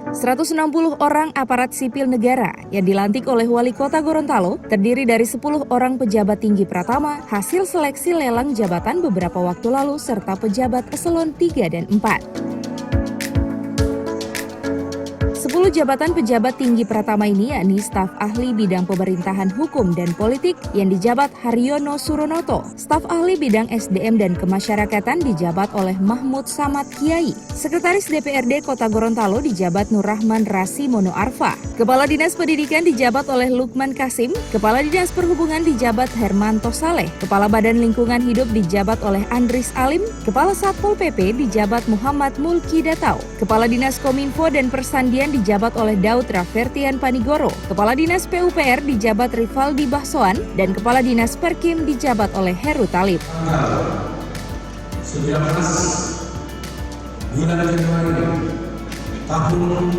160 orang aparat sipil negara yang dilantik oleh Wali Kota Gorontalo terdiri dari 10 orang pejabat tinggi Pratama hasil seleksi lelang jabatan beberapa waktu lalu serta pejabat eselon 3 dan 4. 10 jabatan pejabat tinggi Pratama ini yakni staf ahli bidang pemerintahan hukum dan politik yang dijabat Haryono Suronoto, staf ahli bidang SDM dan kemasyarakatan dijabat oleh Mahmud Samad Kiai, sekretaris DPRD Kota Gorontalo dijabat Nur Rahman Rasi Mono Arfa, kepala dinas pendidikan dijabat oleh Lukman Kasim, kepala dinas perhubungan dijabat Hermanto Saleh, kepala badan lingkungan hidup dijabat oleh Andris Alim, kepala Satpol PP dijabat Muhammad Mulki Datau, kepala dinas Kominfo dan Persandian dijabat oleh Daud Rafertian Panigoro, Kepala Dinas PUPR dijabat Rivaldi Bahsoan, dan Kepala Dinas Perkim dijabat oleh Heru Talib. 19 bulan Januari tahun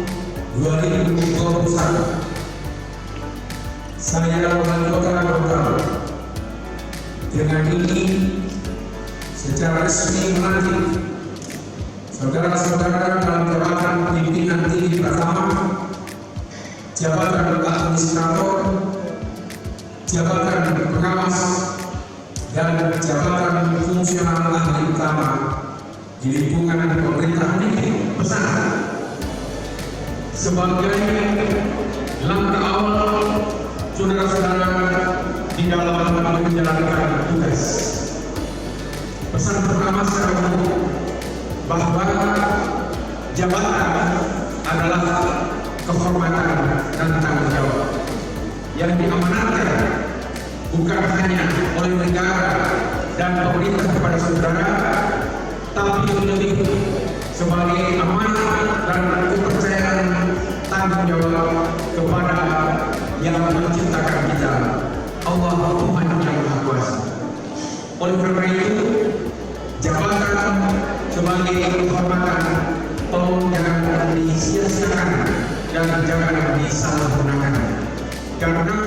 2021, saya Wali Kota Gorontalo dengan ini secara resmi melantik saudara-saudara dalam jabatan pimpinan tinggi Pratama, jabatan administrator, jabatan pengawas, dan jabatan fungsional ahli utama di lingkungan pemerintahan ini besar. Sebagai langkah awal saudara-saudara di dalam menjalankan tugas, pesan pertama secara umum bahwa jabatan adalah kehormatan dan tanggung jawab yang diamanatkan bukan hanya oleh negara dan pemerintah kepada saudara, tapi lebih sebagai amanat dan kepercayaan tanggung jawab kepada yang menciptakan kita, Allah Tuhan yang Maha Kuasa. Oleh karena itu, jabatan sebagai kehormatan tolong jangan disia-siakan dan jangan disalahgunakan, karena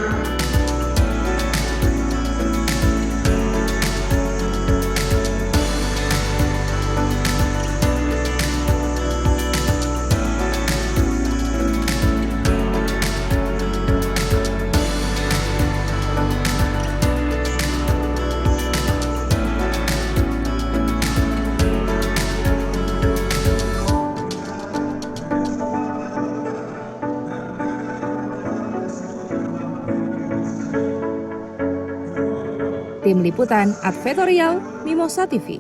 Tim Liputan Advertorial Mimosa TV.